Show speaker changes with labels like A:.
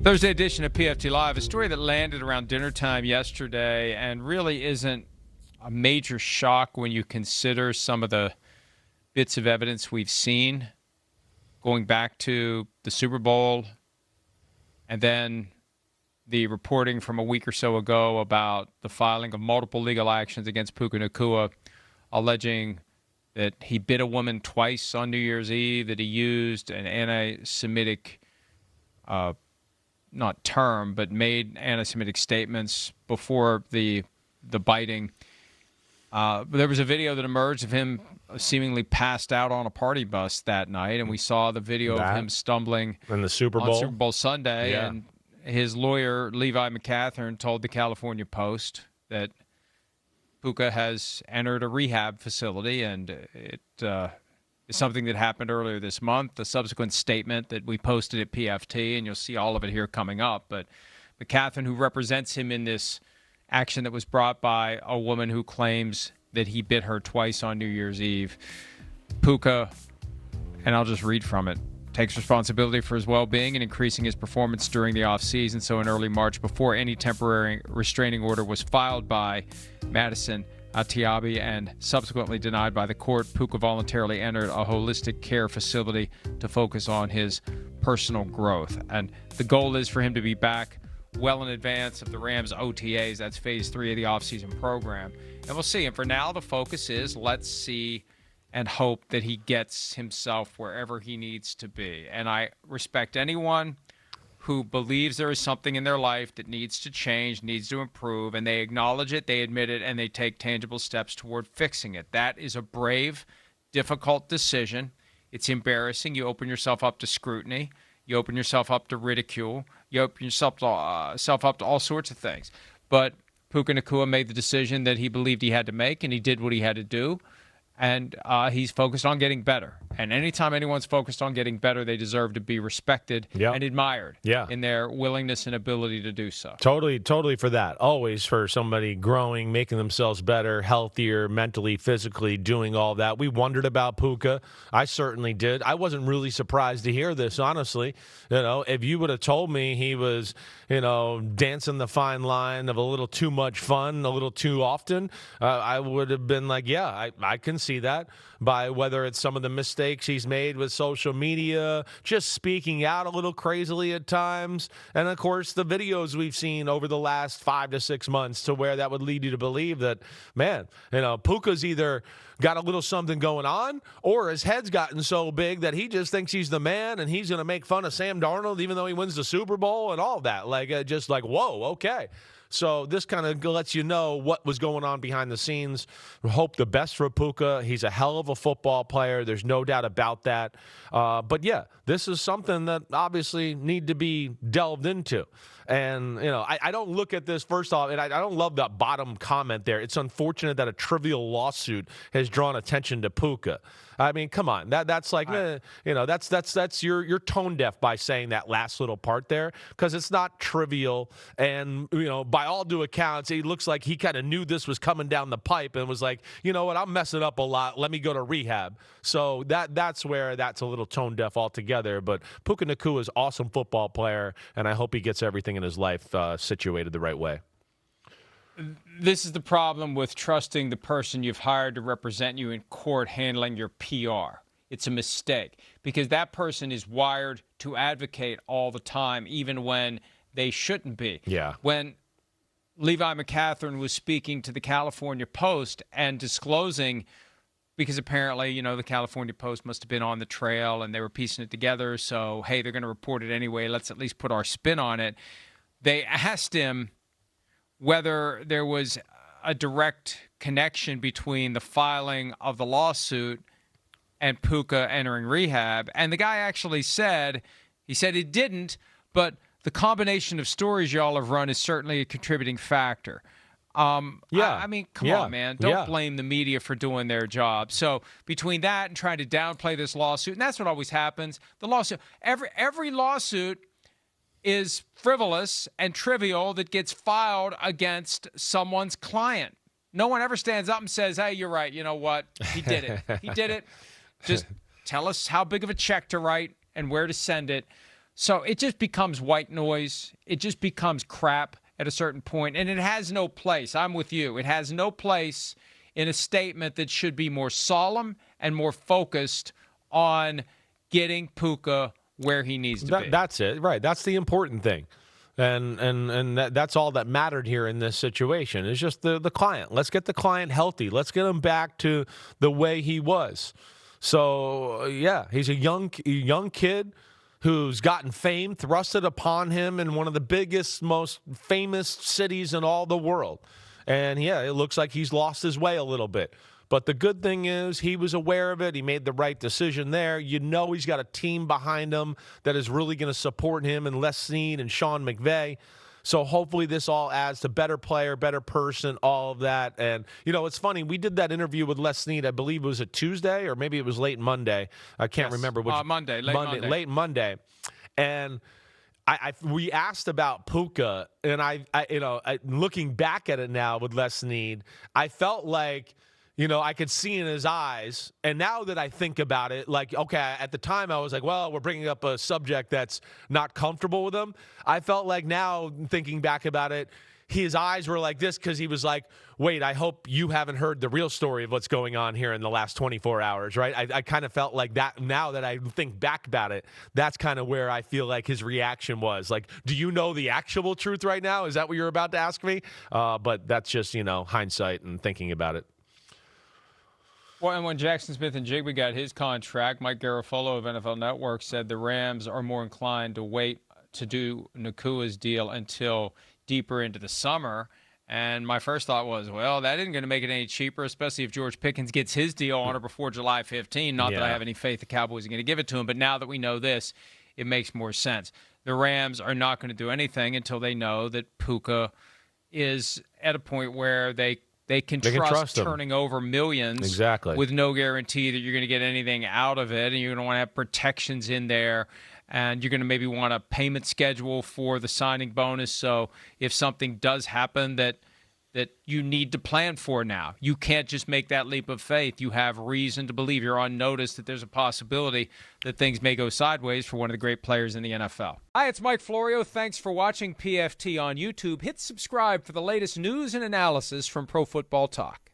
A: Thursday edition of PFT Live, a story that landed around dinner time yesterday and really isn't a major shock when you consider some of the bits of evidence we've seen going back to the Super Bowl and then the reporting from a week or so ago about the filing of multiple legal actions against Puka Nacua, alleging that he bit a woman twice on New Year's Eve, that he used an anti-Semitic not term, but made anti-Semitic statements before the biting. There was a video that emerged of him seemingly passed out on a party bus that night, and we saw the video of him stumbling
B: in the Super Bowl
A: on Super Bowl Sunday.
B: Yeah.
A: And his lawyer, Levi McCathern, told the California Post that Puka has entered a rehab facility, and it is something that happened earlier this month, a subsequent statement that we posted at PFT, and you'll see all of it here coming up. But McCathern, who represents him in this action that was brought by a woman who claims that he bit her twice on New Year's Eve, Puka, and I'll just read from it, takes responsibility for his well-being and increasing his performance during the offseason. So in early March, before any temporary restraining order was filed by Madison Atiabi and subsequently denied by the court, Puka voluntarily entered a holistic care facility to focus on his personal growth. And the goal is for him to be back well in advance of the Rams' OTAs. That's phase 3 of the offseason program. And we'll see. And for now, the focus is let's see and hope that he gets himself wherever he needs to be. And I respect anyone who believes there is something in their life that needs to change, needs to improve, and they acknowledge it, they admit it, and they take tangible steps toward fixing it. That is a brave, difficult decision. It's embarrassing. You open yourself up to scrutiny. You open yourself up to ridicule. You open yourself up to all sorts of things. But Puka Nacua made the decision that he believed he had to make, and he did what he had to do. And he's focused on getting better. And anytime anyone's focused on getting better, they deserve to be respected and admired in their willingness and ability to do so.
B: Totally for that. Always for somebody growing, making themselves better, healthier, mentally, physically, doing all that. We wondered about Puka. I certainly did. I wasn't really surprised to hear this, honestly. You know, if you would have told me he was, dancing the fine line of a little too much fun, a little too often, I would have been like, yeah, I can see that, by whether it's some of the mistakes he's made with social media, just speaking out a little crazily at times, and of course the videos we've seen over the last 5 to 6 months to where that would lead you to believe that, man, Puka's either got a little something going on or his head's gotten so big that he just thinks he's the man and he's going to make fun of Sam Darnold even though he wins the Super Bowl and all that. Just like, whoa, okay. So this kind of lets you know what was going on behind the scenes. We hope the best for Puka. He's a hell of a football player. There's no doubt about that. But, yeah, this is something that obviously need to be delved into. And, I don't look at this, first off, and I don't love that bottom comment there. It's unfortunate that a trivial lawsuit has drawn attention to Puka. I mean, come on. That's like, that's you're tone deaf by saying that last little part there, because it's not trivial. And, by all due accounts, it looks like he kind of knew this was coming down the pipe and was like, you know what, I'm messing up a lot. Let me go to rehab. So that's where that's a little tone deaf altogether. But Puka Nacua is an awesome football player, and I hope he gets everything in his life situated the right way.
A: This is the problem with trusting the person you've hired to represent you in court handling your PR. It's a mistake because that person is wired to advocate all the time, even when they shouldn't be.
B: Yeah.
A: When Levi McCathern was speaking to the California Post and disclosing, because apparently, the California Post must have been on the trail and they were piecing it together. So, hey, they're going to report it anyway. Let's at least put our spin on it. They asked him whether there was a direct connection between the filing of the lawsuit and Puka entering rehab. And the guy actually said it didn't, but the combination of stories y'all have run is certainly a contributing factor. I mean, come on, man. Don't blame the media for doing their job. So between that and trying to downplay this lawsuit, and that's what always happens, the lawsuit, every lawsuit is frivolous and trivial that gets filed against someone's client. No one ever stands up and says, hey, you're right. You know what? He did it. He did it. Just tell us how big of a check to write and where to send it. So it just becomes white noise. It just becomes crap at a certain point, and it has no place. I'm with you. It has no place in a statement that should be more solemn and more focused on getting Puka where he needs to be.
B: That's it, right? That's the important thing, and that's all that mattered here in this situation. Is just the client. Let's get the client healthy. Let's get him back to the way he was. So yeah, he's a young kid who's gotten fame thrusted upon him in one of the biggest, most famous cities in all the world. And yeah, it looks like he's lost his way a little bit. But the good thing is he was aware of it. He made the right decision there. You know he's got a team behind him that is really going to support him, and Les Snead and Sean McVay. So hopefully this all adds to better player, better person, all of that. And, you know, it's funny. We did that interview with Les Snead, I believe it was a Tuesday or maybe it was late Monday. I can't remember which. Late Monday. And we asked about Puka, and looking back at it now with Les Snead, I felt like, you know, I could see in his eyes, and now that I think about it, like, okay, at the time I was like, well, we're bringing up a subject that's not comfortable with him. I felt like now, thinking back about it, his eyes were like this because he was like, wait, I hope you haven't heard the real story of what's going on here in the last 24 hours, right? I kind of felt like that now that I think back about it. That's kind of where I feel like his reaction was. Like, do you know the actual truth right now? Is that what you're about to ask me? But that's just, you know, hindsight and thinking about it.
A: Well, and when Jackson Smith and Jigby got his contract, Mike Garafolo of NFL Network said the Rams are more inclined to wait to do Nacua's deal until deeper into the summer. And my first thought was, well, that isn't going to make it any cheaper, especially if George Pickens gets his deal on or before July 15. Not that I have any faith the Cowboys are going to give it to him, but now that we know this, it makes more sense. The Rams are not going to do anything until they know that Puka is at a point where they can trust turning over millions with no guarantee that you're going to get anything out of it, and you're going to want to have protections in there, and you're going to maybe want a payment schedule for the signing bonus. So if something does happen that you need to plan for now, you can't just make that leap of faith. You have reason to believe, you're on notice that there's a possibility that things may go sideways for one of the great players in the NFL. Hi, it's Mike Florio. Thanks for watching PFT on YouTube. Hit subscribe for the latest news and analysis from Pro Football Talk.